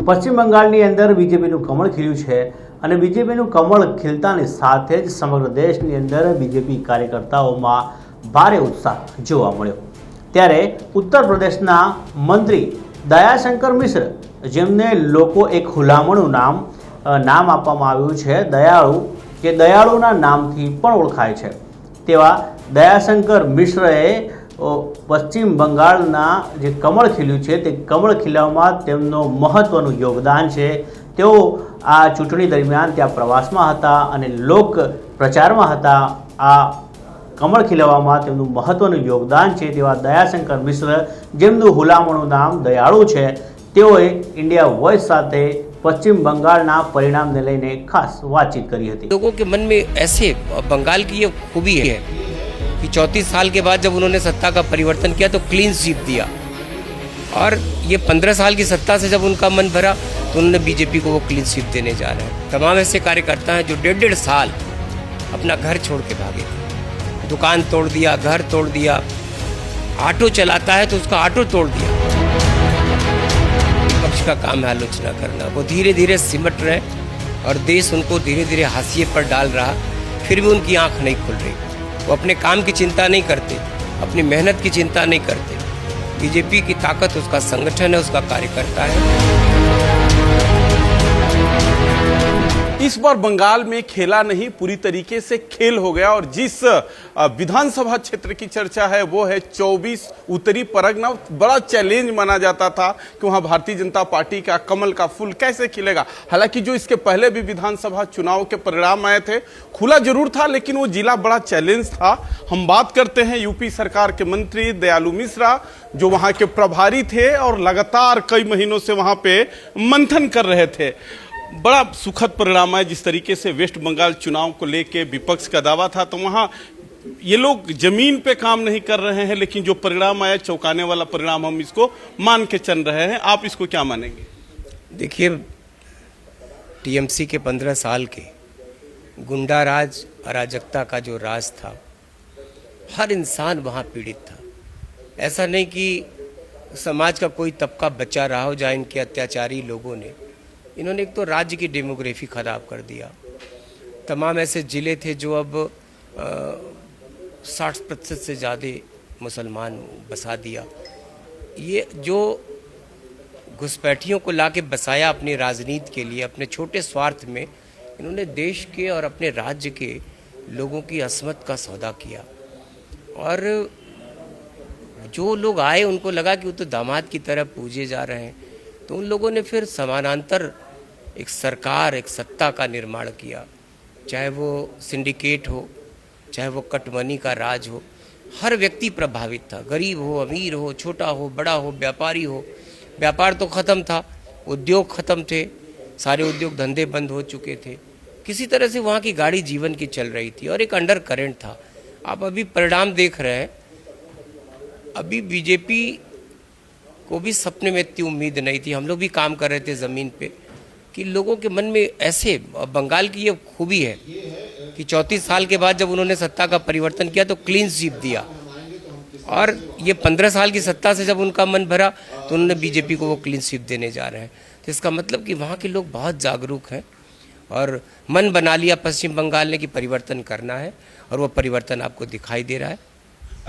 પશ્ચિમ બંગાળની અંદર બીજેપીનું કમળ ખીલ્યું છે અને બીજેપીનું કમળ ખીલતાની સાથે જ સમગ્ર દેશની અંદર બીજેપી કાર્યકર્તાઓમાં ભારે ઉત્સાહ જોવા મળ્યો। ત્યારે ઉત્તર પ્રદેશના મંત્રી દયાશંકર મિશ્ર, જેમને લોકો એક હુલામણું નામ આપવામાં આવ્યું છે, દયાળુ કે દયાળુના નામથી પણ ઓળખાય છે, તેવા દયાશંકર મિશ્રએ પશ્ચિમ બંગાળના જે કમળ ખીલ્યું છે તે કમળ ખીલવામાં તેમનો મહત્વનું યોગદાન છે। તેઓ આ ચૂંટણી દરમિયાન ત્યાં પ્રવાસમાં હતા અને લોક પ્રચારમાં હતા। આ કમળ ખીલવામાં તેમનું મહત્વનું યોગદાન છે તેવા દયાશંકર મિશ્ર, જેમનું હુલામણું નામ દયાળુ છે, તેઓએ ઇન્ડિયા વોઇસ સાથે पश्चिम बंगाल ना परिणाम ने लेने खास बातचीत करी थी। लोगों के मन में ऐसे बंगाल की ये खूबी है कि 34 साल के बाद जब उन्होंने सत्ता का परिवर्तन किया तो क्लीन स्वीप दिया, और ये 15 साल की सत्ता से जब उनका मन भरा तो उन्होंने बीजेपी को वो क्लीन स्वीप देने जा रहे हैं। तमाम ऐसे कार्यकर्ता हैं जो 1.5 साल अपना घर छोड़ के भागे थे, दुकान तोड़ दिया, घर तोड़ दिया, ऑटो चलाता है तो उसका ऑटो तोड़ दिया। विपक्ष का काम है आलोचना करना। वो धीरे धीरे सिमट रहे और देश उनको धीरे धीरे हाशिए पर डाल रहा, फिर भी उनकी आंख नहीं खुल रही। वो अपने काम की चिंता नहीं करते, अपनी मेहनत की चिंता नहीं करते। बीजेपी की ताकत उसका संगठन है, उसका कार्यकर्ता है। इस बार बंगाल में खेला नहीं, पूरी तरीके से खेल हो गया। और जिस विधानसभा क्षेत्र की चर्चा है वो है 24 उत्तरी परगना। बड़ा चैलेंज माना जाता था कि वहां भारतीय जनता पार्टी का कमल का फूल कैसे खिलेगा। हालांकि जो इसके पहले भी विधानसभा चुनाव के परिणाम आए थे, खुला जरूर था लेकिन वो जिला बड़ा चैलेंज था। हम बात करते हैं यूपी सरकार के मंत्री दयालु मिश्रा, जो वहां के प्रभारी थे और लगातार कई महीनों से वहां पे मंथन कर रहे थे। बड़ा सुखद परिणाम है। जिस तरीके से वेस्ट बंगाल चुनाव को लेके विपक्ष का दावा था, तो वहां ये लोग जमीन पे काम नहीं कर रहे हैं, लेकिन जो परिणाम आया चौंकाने वाला परिणाम, हम इसको मान के चल रहे हैं। आप इसको क्या मानेंगे? देखिए, टीएमसी के 15 साल के गुंडा राज, अराजकता का जो राज था, हर इंसान वहां पीड़ित था। ऐसा नहीं कि समाज का कोई तबका बचा रहा हो जहाँ इनके अत्याचारी लोगों ने, इन्होंने एक तो राज्य की डेमोग्राफी खराब कर दिया। तमाम ऐसे ज़िले थे जो अब 60% से ज़्यादा मुसलमान बसा दिया। ये जो घुसपैठियों को लाके बसाया अपनी राजनीति के लिए, अपने छोटे स्वार्थ में, इन्होंने देश के और अपने राज्य के लोगों की असमत का सौदा किया। और जो लोग आए उनको लगा कि वो तो दामाद की तरह पूजे जा रहे हैं, तो उन लोगों ने फिर समानांतर एक सरकार, एक सत्ता का निर्माण किया। चाहे वो सिंडिकेट हो, चाहे वो कटमनी का राज हो, हर व्यक्ति प्रभावित था। गरीब हो, अमीर हो, छोटा हो, बड़ा हो, व्यापारी हो। व्यापार तो ख़त्म था, उद्योग ख़त्म थे, सारे उद्योग धंधे बंद हो चुके थे। किसी तरह से वहाँ की गाड़ी जीवन की चल रही थी और एक अंडर करेंट था। आप अभी परिणाम देख रहे हैं। अभी बीजेपी को भी सपने में इतनी उम्मीद नहीं थी। हम लोग भी काम कर रहे थे ज़मीन पे, कि लोगों के मन में ऐसे बंगाल की ये खूबी है कि 34 साल के बाद जब उन्होंने सत्ता का परिवर्तन किया तो क्लीन स्वीप दिया, और ये 15 साल की सत्ता से जब उनका मन भरा तो उन्होंने बीजेपी को वो क्लीन स्वीप देने जा रहे हैं। तो इसका मतलब कि वहाँ के लोग बहुत जागरूक हैं और मन बना लिया पश्चिम बंगाल ने कि परिवर्तन करना है, और वो परिवर्तन आपको दिखाई दे रहा है।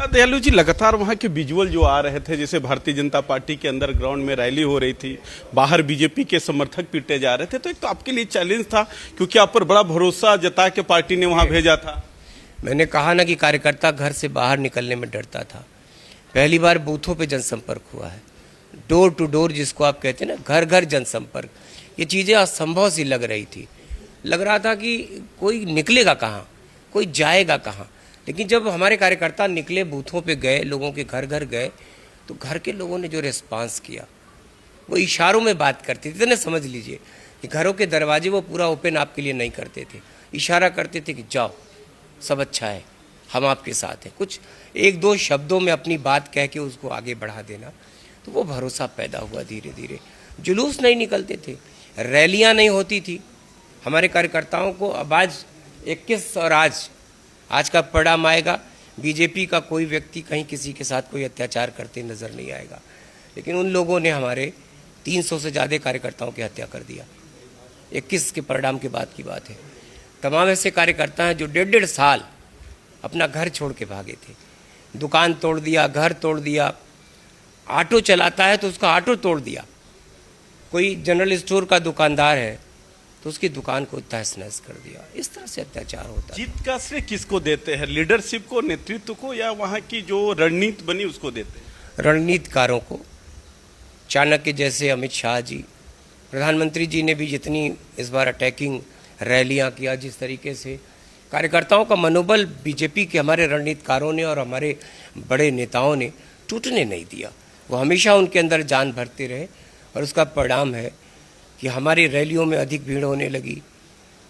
दयालु जी, लगातार वहाँ के विजुअल जो आ रहे थे, जैसे भारतीय जनता पार्टी के अंदर ग्राउंड में रैली हो रही थी, बाहर बीजेपी के समर्थक पीटे जा रहे थे, तो एक तो आपके लिए चैलेंज था क्योंकि आप पर बड़ा भरोसा जता के पार्टी ने वहाँ भेजा था। मैंने कहा ना कि कार्यकर्ता घर से बाहर निकलने में डरता था। पहली बार बूथों पे जनसंपर्क हुआ है, डोर टू डोर जिसको आप कहते हैं ना, घर घर जनसंपर्क। ये चीज़ें असंभव सी लग रही थी। लग रहा था कि कोई निकलेगा कहाँ, कोई जाएगा कहाँ। लेकिन जब हमारे कार्यकर्ता निकले, बूथों पे गए, लोगों के घर घर गए, तो घर के लोगों ने जो रिस्पांस किया, वो इशारों में बात करते थे। इतने समझ लीजिए कि घरों के दरवाजे वो पूरा ओपन आपके लिए नहीं करते थे, इशारा करते थे कि जाओ, सब अच्छा है, हम आपके साथ हैं। कुछ एक दो शब्दों में अपनी बात कह के उसको आगे बढ़ा देना, तो वो भरोसा पैदा हुआ धीरे धीरे। जुलूस नहीं निकलते थे, रैलियां नहीं होती थी। हमारे कार्यकर्ताओं को अब आज 21 और आज का परिणाम आएगा। बीजेपी का कोई व्यक्ति कहीं किसी के साथ कोई अत्याचार करते नजर नहीं आएगा, लेकिन उन लोगों ने हमारे 300 से ज़्यादा कार्यकर्ताओं की हत्या कर दिया। 21 के परिणाम के बाद की बात है। तमाम ऐसे कार्यकर्ता हैं जो 1.5 साल अपना घर छोड़ के भागे थे, दुकान तोड़ दिया, घर तोड़ दिया, ऑटो चलाता है तो उसका ऑटो तोड़ दिया, कोई जनरल स्टोर का दुकानदार है तो उसकी दुकान को तहस नहस कर दिया। इस तरह से अत्याचार होता है। जीत का श्रेय किसको देते हैं, लीडरशिप को, नेतृत्व को, या वहां की जो रणनीति बनी उसको देते हैं? रणनीतिकारों को। चाणक्य जैसे अमित शाह जी, प्रधानमंत्री जी ने भी जितनी इस बार अटैकिंग रैलियां किया, जिस तरीके से कार्यकर्ताओं का मनोबल बीजेपी के हमारे रणनीतिकारों ने और हमारे बड़े नेताओं ने टूटने नहीं दिया। वो हमेशा उनके अंदर जान भरते रहे और उसका परिणाम है कि हमारी रैलियों में अधिक भीड़ होने लगी।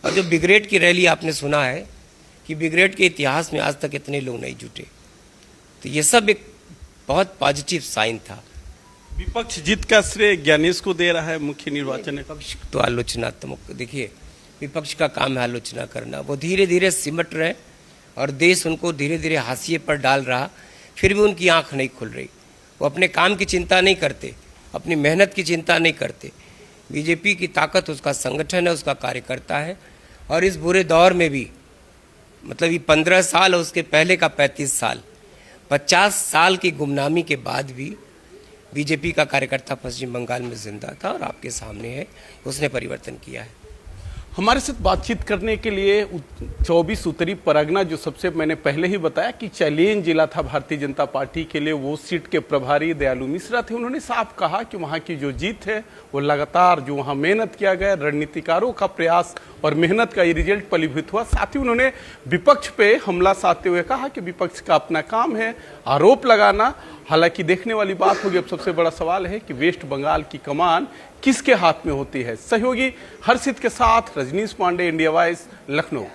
और जो ब्रिगेड की रैली आपने सुना है कि ब्रिगेड के इतिहास में आज तक इतने लोग नहीं जुटे, तो ये सब एक बहुत पॉजिटिव साइन था। विपक्ष जीत का श्रेय ज्ञानेश को दे रहा है मुख्य निर्वाचन। विपक्ष तो आलोचनात्मक, देखिए विपक्ष का काम है आलोचना करना। वो धीरे धीरे सिमट रहे और देश उनको धीरे धीरे हाशिए पर डाल रहा, फिर भी उनकी आंख नहीं खुल रही। वो अपने काम की चिंता नहीं करते, अपनी मेहनत की चिंता नहीं करते। बीजेपी की ताकत उसका संगठन है, उसका कार्यकर्ता है। और इस बुरे दौर में भी, मतलब ये 15 साल और उसके पहले का 35 साल, 50 साल की गुमनामी के बाद भी बीजेपी का कार्यकर्ता पश्चिम बंगाल में जिंदा था और आपके सामने है, उसने परिवर्तन किया है। हमारे साथ बातचीत करने के लिए 24 उत्तरी परगना, जो सबसे मैंने पहले ही बताया कि चैलेंज जिला था भारतीय जनता पार्टी के लिए, वो सीट के प्रभारी दयालु मिश्रा थे। उन्होंने साफ कहा कि वहां की जो जीत है वो लगातार जो वहां मेहनत किया गया, रणनीतिकारों का प्रयास और मेहनत का ये रिजल्ट फलीभूत हुआ। साथ ही उन्होंने विपक्ष पे हमला साधते हुए कहा कि विपक्ष का अपना काम है आरोप लगाना। हालांकि देखने वाली बात होगी, अब सबसे बड़ा सवाल है कि वेस्ट बंगाल की कमान किसके हाथ में होती है। सहयोगी हर्षित के साथ रजनीश पांडे, इंडिया वॉइस, लखनऊ।